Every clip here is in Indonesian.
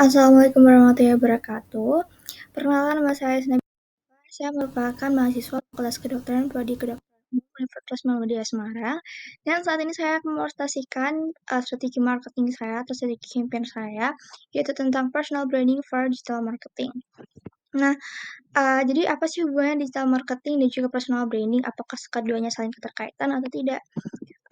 Assalamualaikum warahmatullahi wabarakatuh. Perkenalkan nama saya Snebila. Saya merupakan mahasiswa Fakultas Kedokteran Prodi Kedokteran Umum Universitas Muhammadiyah Semarang. Dan saat ini saya akan mempresentasikan strategi marketing saya atau strategi campaign saya, yaitu tentang personal branding for digital marketing. Nah, jadi apa sih hubungannya digital marketing dan juga personal branding? Apakah keduanya saling keterkaitan atau tidak?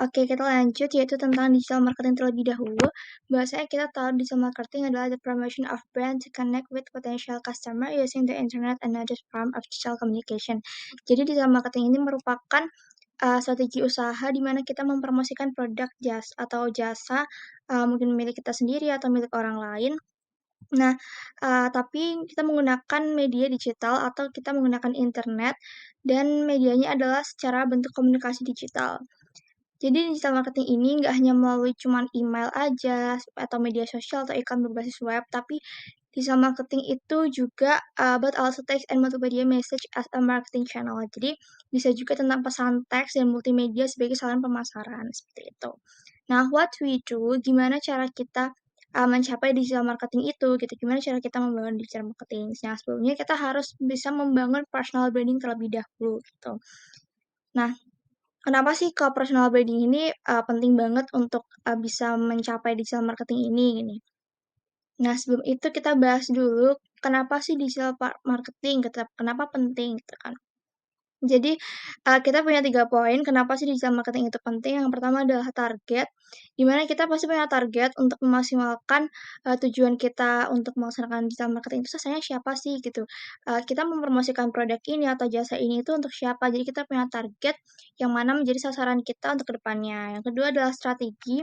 Oke, kita lanjut yaitu tentang digital marketing terlebih dahulu. Bahwasanya kita tahu digital marketing adalah the promotion of brand to connect with potential customer using the internet and other form of digital communication. Jadi digital marketing ini merupakan strategi usaha di mana kita mempromosikan produk atau jasa mungkin milik kita sendiri atau milik orang lain. Nah, tapi kita menggunakan media digital atau kita menggunakan internet dan medianya adalah secara bentuk komunikasi digital. Jadi digital marketing ini nggak hanya melalui cuman email aja atau media sosial atau iklan berbasis web, tapi digital marketing itu juga but also text and multimedia message as a marketing channel. Jadi bisa juga tentang pesan teks dan multimedia sebagai saluran pemasaran seperti itu. Nah, what we do, gimana cara kita mencapai digital marketing itu gitu, gimana cara kita membangun digital marketing. Nah, sebelumnya kita harus bisa membangun personal branding terlebih dahulu gitu. Nah, kenapa sih kalau personal branding ini, penting banget untuk, bisa mencapai digital marketing ini, gini. Nah, sebelum itu kita bahas dulu kenapa sih digital marketing kenapa penting gitu kan. Jadi, kita punya 3 poin kenapa sih digital marketing itu penting. Yang pertama adalah target, di mana kita pasti punya target untuk memaksimalkan, tujuan kita untuk melaksanakan digital marketing itu sasarannya siapa sih gitu. Kita mempromosikan produk ini atau jasa ini itu untuk siapa. Jadi kita punya target yang mana menjadi sasaran kita untuk kedepannya. Yang kedua adalah strategi,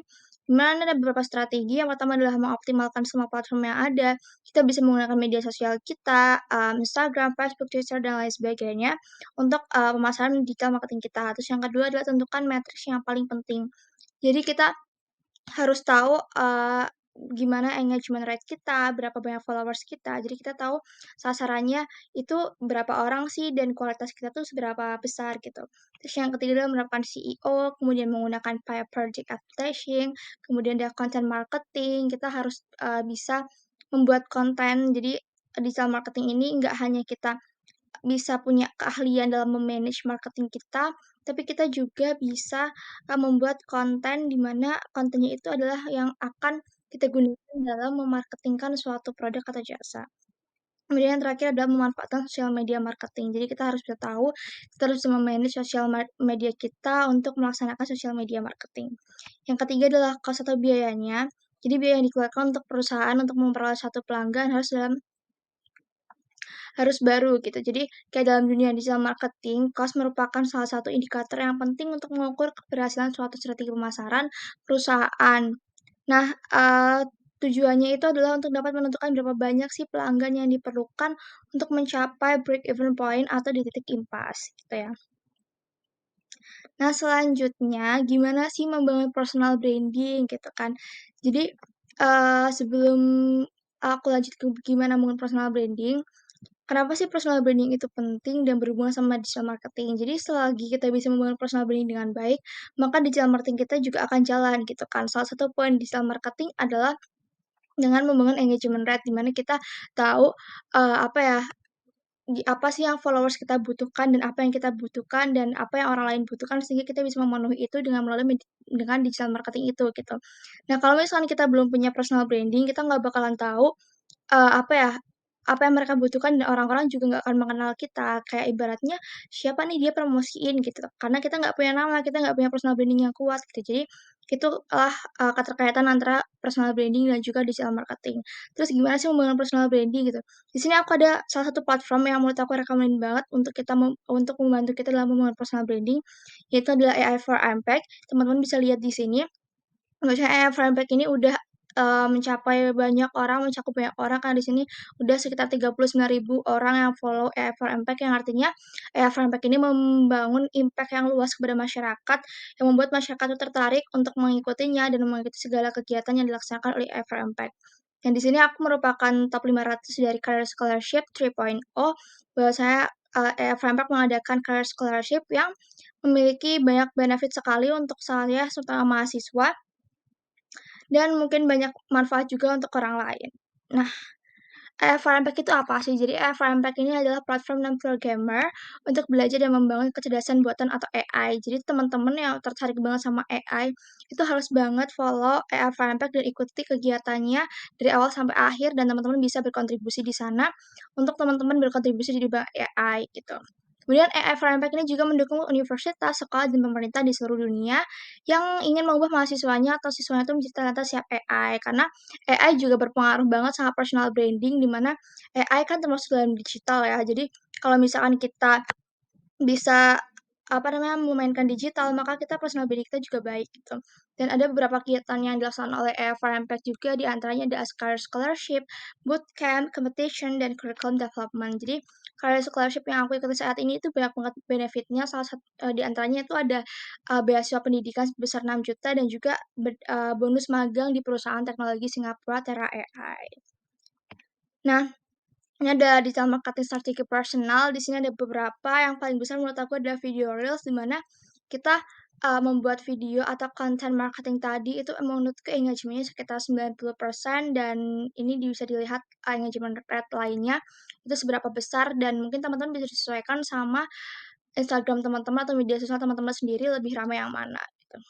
di mana ada beberapa strategi. Yang pertama adalah mengoptimalkan semua platform yang ada. Kita bisa menggunakan media sosial kita, Instagram, Facebook, Twitter, dan lain sebagainya untuk, pemasaran digital marketing kita. Terus yang kedua adalah tentukan matriks yang paling penting. Jadi kita harus tahu, gimana engagement rate kita, berapa banyak followers kita. Jadi kita tahu sasarannya itu berapa orang sih dan kualitas kita tuh seberapa besar gitu. Terus yang ketiga adalah menerapkan SEO, kemudian menggunakan pay per click advertising, kemudian ada content marketing. Kita harus, bisa membuat konten. Jadi digital marketing ini nggak hanya kita bisa punya keahlian dalam me-manage marketing kita, tapi kita juga bisa, membuat konten di mana kontennya itu adalah yang akan kita gunakan dalam memarketingkan suatu produk atau jasa. Kemudian yang terakhir adalah memanfaatkan sosial media marketing. Jadi kita harus bisa tahu, kita harus bisa me-manage sosial media kita untuk melaksanakan sosial media marketing. Yang ketiga adalah cost atau biayanya. Jadi biaya yang dikeluarkan untuk perusahaan untuk memperoleh satu pelanggan harus baru gitu. Jadi kayak dalam dunia digital marketing, cost merupakan salah satu indikator yang penting untuk mengukur keberhasilan suatu strategi pemasaran perusahaan. Nah, tujuannya itu adalah untuk dapat menentukan berapa banyak sih pelanggan yang diperlukan untuk mencapai break even point atau di titik impasse gitu ya. Nah, selanjutnya gimana sih membangun personal branding gitu kan. Jadi, sebelum aku lanjut ke gimana membangun personal branding, kenapa sih personal branding itu penting dan berhubungan sama digital marketing? Jadi selagi kita bisa membangun personal branding dengan baik, maka digital marketing kita juga akan jalan gitu kan. Salah satu poin digital marketing adalah dengan membangun engagement rate, di mana kita tahu, apa ya, apa sih yang followers kita butuhkan dan apa yang kita butuhkan dan apa yang orang lain butuhkan sehingga kita bisa memenuhi itu dengan melalui dengan digital marketing itu gitu. Nah, kalau misalkan kita belum punya personal branding, kita nggak bakalan tahu apa ya, apa yang mereka butuhkan dan orang-orang juga nggak akan mengenal kita. Kayak ibaratnya, siapa nih dia promosiin gitu, karena kita nggak punya nama, kita nggak punya personal branding yang kuat gitu. Jadi, itulah, keterkaitan antara personal branding dan juga digital marketing. Terus gimana sih membangun personal branding gitu. Di sini aku ada salah satu platform yang menurut aku rekomen banget untuk untuk membantu kita dalam membangun personal branding, yaitu adalah AI for Impact. Teman-teman bisa lihat di sini. Biasanya AI Framework ini udah, mencapai banyak orang, mencakup banyak orang, karena di sini udah sekitar 39.000 orang yang follow AI for Impact, yang artinya AI for Impact ini membangun impact yang luas kepada masyarakat, yang membuat masyarakat itu tertarik untuk mengikutinya dan mengikuti segala kegiatan yang dilaksanakan oleh AI for Impact. Dan di sini aku merupakan top 500 dari Career Scholarship 3.0, bahwasanya, AI for Impact mengadakan Career Scholarship yang memiliki banyak benefit sekali untuk saya, terutama mahasiswa, dan mungkin banyak manfaat juga untuk orang lain. Nah, EFR Impact itu apa sih? Jadi EFR Impact ini adalah platform non programmer untuk belajar dan membangun kecerdasan buatan atau AI. Jadi teman-teman yang tertarik banget sama AI itu harus banget follow EFR Impact dan ikuti kegiatannya dari awal sampai akhir dan teman-teman bisa berkontribusi di sana untuk teman-teman berkontribusi di bidang AI gitu. Kemudian EFR Impact ini juga mendukung universitas, sekolah, dan pemerintah di seluruh dunia yang ingin mengubah mahasiswanya atau siswanya itu menjadi talenta siap AI. Karena AI juga berpengaruh banget sama personal branding, di mana AI kan termasuk dalam digital ya. Jadi kalau misalkan kita bisa, apa namanya, memainkan digital, maka kita personal branding kita juga baik gitu. Dan ada beberapa kegiatan yang dilaksanakan oleh EFR Impact juga, di antaranya ada Askar Scholarship, Bootcamp, Competition, dan Curriculum Development. Jadi career scholarship yang aku ikuti saat ini itu banyak banget benefitnya, salah satu di antaranya itu ada, beasiswa pendidikan sebesar 6 juta dan juga bonus magang di perusahaan teknologi Singapura Tera AI. Nah, ini ada digital marketing strategi personal. Di sini ada beberapa yang paling besar menurut aku adalah video reels, di mana kita membuat video atau konten marketing tadi itu menurutku engagement-nya sekitar 90% dan ini bisa dilihat engagement rate lainnya itu seberapa besar dan mungkin teman-teman bisa disesuaikan sama Instagram teman-teman atau media sosial teman-teman sendiri lebih ramai yang mana gitu.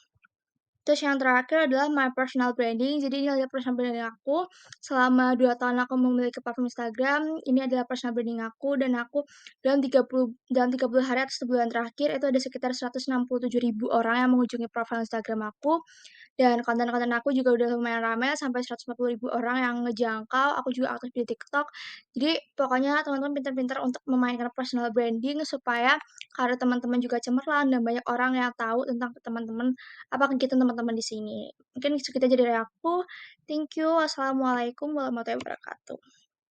Terus yang terakhir adalah my personal branding. Jadi ini adalah personal branding aku. Selama 2 tahun aku memiliki platform Instagram, ini adalah personal branding aku dan aku dalam 30 hari atau sebulan terakhir itu ada sekitar 167.000 orang yang mengunjungi profil Instagram aku. Dan konten-konten aku juga udah lumayan ramai sampai 140.000 orang yang ngejangkau. Aku juga aktif di TikTok. Jadi pokoknya teman-teman pintar-pintar untuk memainkan personal branding supaya karir teman-teman juga cemerlang dan banyak orang yang tahu tentang teman-teman apa kegiatan teman-teman di sini. Mungkin segitu aja dari aku. Thank you. Wassalamualaikum warahmatullahi wabarakatuh.